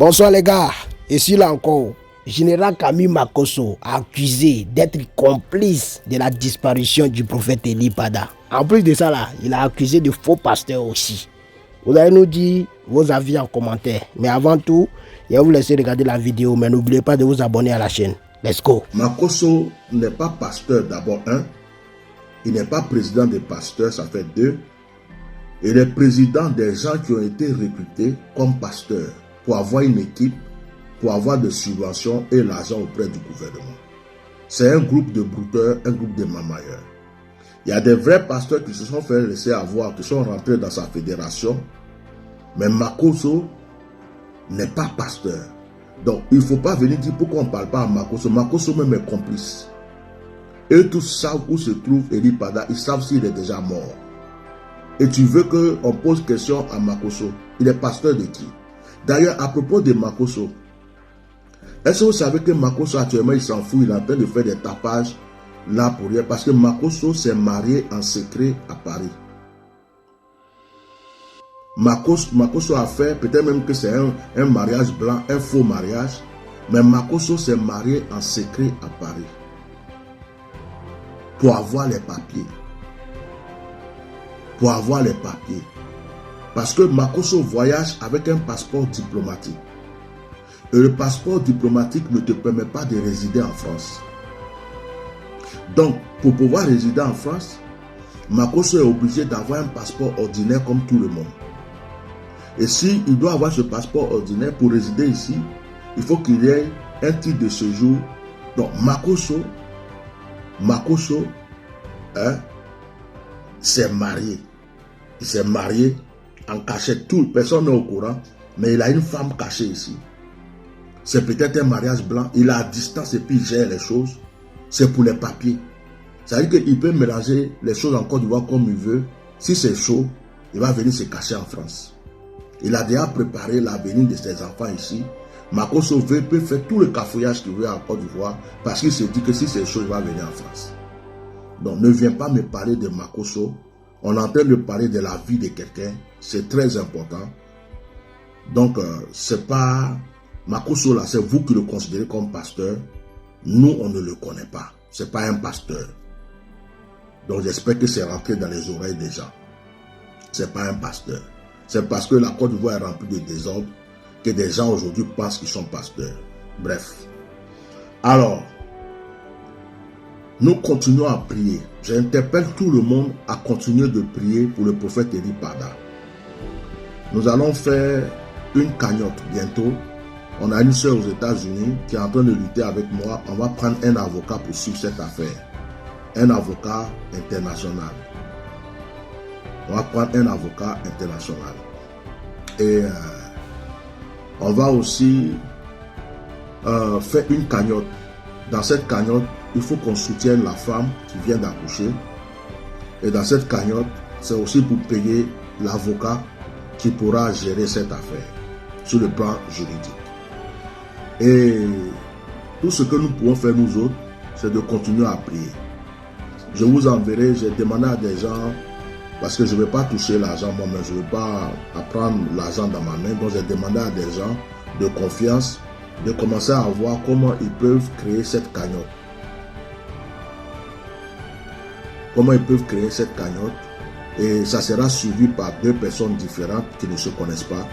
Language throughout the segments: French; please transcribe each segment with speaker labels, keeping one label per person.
Speaker 1: Bonsoir les gars, ici là encore, Général Camille Makosso accusé d'être complice de la disparition du prophète Eli Pada. En plus de ça là, il a accusé de faux pasteurs aussi. Vous allez nous dire vos avis en commentaire. Mais avant tout, je vais vous laisser regarder la vidéo, mais n'oubliez pas de vous abonner à la chaîne. Let's go.
Speaker 2: Makosso n'est pas pasteur d'abord, un. Il n'est pas président des pasteurs, ça fait deux. Il est président des gens qui ont été recrutés comme pasteurs pour avoir une équipe, pour avoir des subventions et l'argent auprès du gouvernement. C'est un groupe de brouteurs, un groupe de mamailleurs. Il y a des vrais pasteurs qui se sont fait laisser avoir, qui sont rentrés dans sa fédération. Mais Makosso n'est pas pasteur. Donc, il ne faut pas venir dire pourquoi on ne parle pas à Makosso. Makosso même est complice. Eux tous savent où se trouve Eli Pada. Ils savent s'il est déjà mort. Et tu veux qu'on pose question à Makosso. Il est pasteur de qui? D'ailleurs, à propos de Makosso, est-ce que vous savez que Makosso actuellement, il s'en fout, il est en train de faire des tapages là pour rien, parce que Makosso s'est marié en secret à Paris. Makosso a fait, peut-être même que c'est un mariage blanc, un faux mariage, mais Makosso s'est marié en secret à Paris pour avoir les papiers. Pour avoir les papiers. Parce que Makosso voyage avec un passeport diplomatique. Et le passeport diplomatique ne te permet pas de résider en France. Donc, pour pouvoir résider en France, Makosso est obligé d'avoir un passeport ordinaire comme tout le monde. Et s'il doit avoir ce passeport ordinaire pour résider ici, il faut qu'il y ait un titre de séjour. Donc, Makosso s'est marié. Il s'est marié en cachette. Personne n'est au courant, mais il a une femme cachée ici. C'est peut-être un mariage blanc. Il est à distance et puis il gère les choses. C'est pour les papiers. Ça veut dire qu'il peut mélanger les choses en Côte d'Ivoire comme il veut. Si c'est chaud, il va venir se cacher en France. Il a déjà préparé l'avenir de ses enfants ici. Makosso peut faire tout le cafouillage qu'il veut en Côte d'Ivoire parce qu'il se dit que si c'est chaud, il va venir en France. Donc ne viens pas me parler de Makosso. On est en train de parler de la vie de quelqu'un. C'est très important. Donc, c'est pas Makosso là, c'est vous qui le considérez comme pasteur. Nous, on ne le connaît pas. C'est pas un pasteur. Donc, j'espère que c'est rentré dans les oreilles des gens. C'est pas un pasteur. C'est parce que la Côte d'Ivoire est remplie de désordre que des gens aujourd'hui pensent qu'ils sont pasteurs. Bref. Alors, nous continuons à prier. J'interpelle tout le monde à continuer de prier pour le prophète Eli Pada. Nous allons faire une cagnotte bientôt. On a une soeur aux États-Unis qui est en train de lutter avec moi. On va prendre un avocat pour suivre cette affaire. Un avocat international. On va prendre un avocat international. Et on va aussi faire une cagnotte. Dans cette cagnotte, il faut qu'on soutienne la femme qui vient d'accoucher. Et dans cette cagnotte, c'est aussi pour payer l'avocat qui pourra gérer cette affaire sur le plan juridique. Et tout ce que nous pouvons faire nous autres, c'est de continuer à prier. Je vous enverrai, j'ai demandé à des gens, parce que je ne vais pas toucher l'argent moi-même, je ne veux pas prendre l'argent dans ma main, donc j'ai demandé à des gens de confiance de commencer à voir comment ils peuvent créer cette cagnotte. Comment ils peuvent créer cette cagnotte. Et ça sera suivi par deux personnes différentes qui ne se connaissent pas.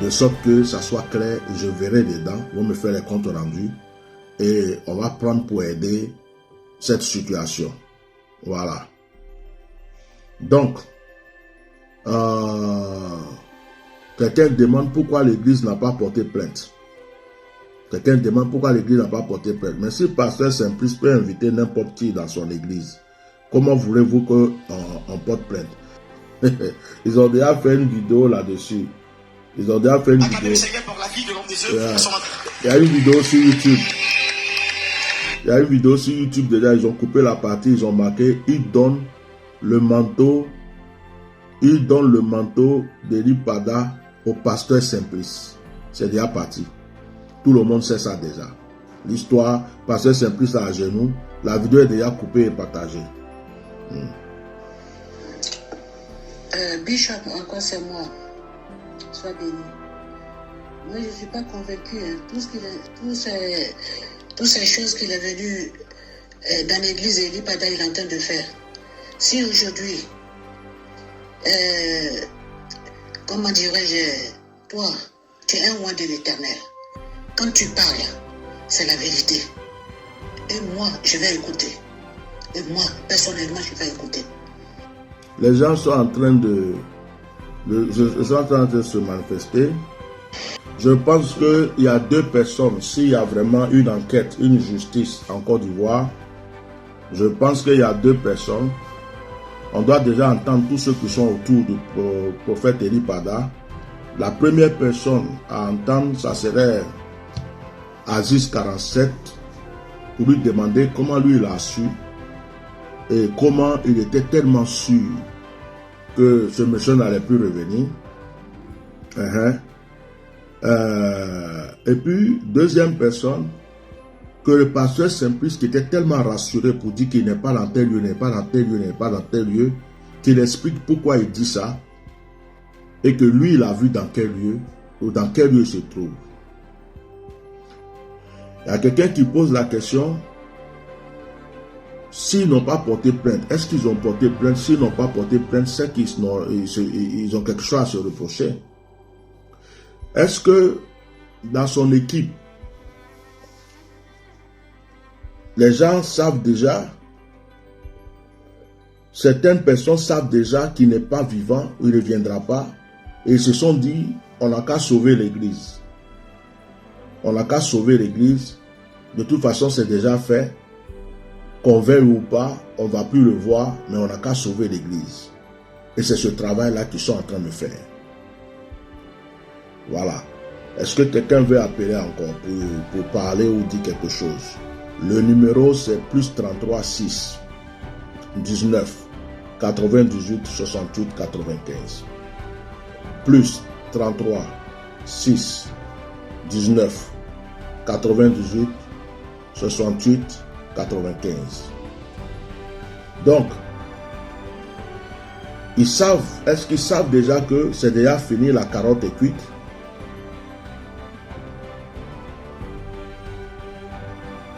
Speaker 2: De sorte que ça soit clair, je verrai dedans, ils vont me faire les comptes rendus. Et on va prendre pour aider cette situation. Voilà. Donc, quelqu'un demande pourquoi l'église n'a pas porté plainte. Quelqu'un demande pourquoi l'église n'a pas porté plainte. Mais si le pasteur Simplice peut inviter n'importe qui dans son église, comment voulez-vous qu'on porte plainte? Ils ont déjà fait une vidéo là-dessus. Ils ont déjà fait une vidéo. Il y a une vidéo sur YouTube. Il y a une vidéo sur YouTube déjà. Ils ont coupé la partie. Ils ont marqué. Ils donnent le manteau. Ils donnent le manteau d'Eli Pada au pasteur Simplice. C'est déjà parti. Tout le monde sait ça déjà. L'histoire, pasteur Simplice à genoux. La vidéo est déjà coupée et partagée.
Speaker 3: Bishop, encore c'est moi. Sois béni. Moi, je ne suis pas convaincu. Hein. Toutes ces choses qu'il est venu dans l'église Eli Pada, il est en train de faire. Si aujourd'hui, comment dirais-je, toi, tu es un roi de l'Éternel. Quand tu parles, c'est la vérité. Et moi, je vais écouter. Et moi, personnellement, je vais écouter.
Speaker 2: Les gens sont en train de se manifester. Je pense qu'il y a deux personnes. S'il y a vraiment une enquête, une justice en Côte d'Ivoire, je pense qu'il y a deux personnes. On doit déjà entendre tous ceux qui sont autour du prophète Eli Pada. La première personne à entendre, ça serait Aziz 47, pour lui demander comment lui il a su et comment il était tellement sûr que ce monsieur n'allait plus revenir. Et puis, deuxième personne, que le pasteur Simplice qui était tellement rassuré pour dire qu'il n'est pas dans tel lieu, n'est pas dans tel lieu, n'est pas dans tel lieu, qu'il explique pourquoi il dit ça et que lui, il a vu dans quel lieu ou dans quel lieu il se trouve. Il y a quelqu'un qui pose la question, s'ils n'ont pas porté plainte, est-ce qu'ils ont porté plainte? S'ils n'ont pas porté plainte, c'est qu'ils ont quelque chose à se reprocher. Est-ce que dans son équipe, les gens savent déjà, certaines personnes savent déjà qu'il n'est pas vivant ou il ne reviendra pas, et ils se sont dit, on n'a qu'à sauver l'église. On n'a qu'à sauver l'église. De toute façon, c'est déjà fait. Qu'on veuille ou pas, on ne va plus le voir, mais on n'a qu'à sauver l'église. Et c'est ce travail-là qu'ils sont en train de faire. Voilà. Est-ce que quelqu'un veut appeler encore pour parler ou dire quelque chose? Le numéro, c'est plus 33 6 19 98 68 95. Plus 33 6 19 98 68 95. Donc, ils savent, est-ce qu'ils savent déjà que c'est déjà fini, la carotte est cuite?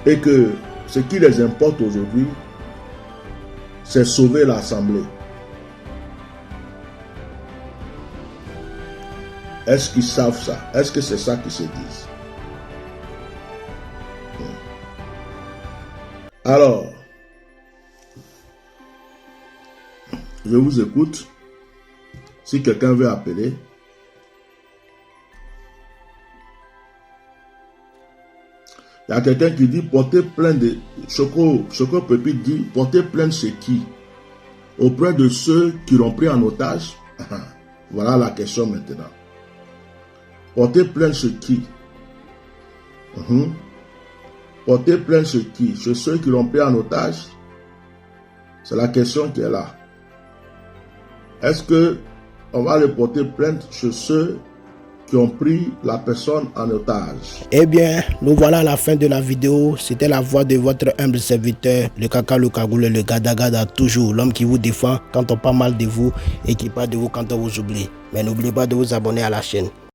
Speaker 2: Et que ce qui les importe aujourd'hui, c'est sauver l'Assemblée. Est-ce qu'ils savent ça? Est-ce que c'est ça qu'ils se disent? Alors, je vous écoute. Si quelqu'un veut appeler. Il y a quelqu'un qui dit porter plainte de Choco Pépite dit porter plainte chez qui? Auprès de ceux qui l'ont pris en otage. Voilà la question maintenant. Porter plainte chez qui? Porter plainte chez qui? Chez ceux qui l'ont pris en otage? C'est la question qui est là. Est-ce que on va le porter plainte chez ceux qui ont pris la personne en otage?
Speaker 1: Eh bien, nous voilà à la fin de la vidéo. C'était la voix de votre humble serviteur, le Kaka, le Kagoulé, le Gada, toujours l'homme qui vous défend quand on parle mal de vous et qui parle de vous quand on vous oublie. Mais n'oubliez pas de vous abonner à la chaîne.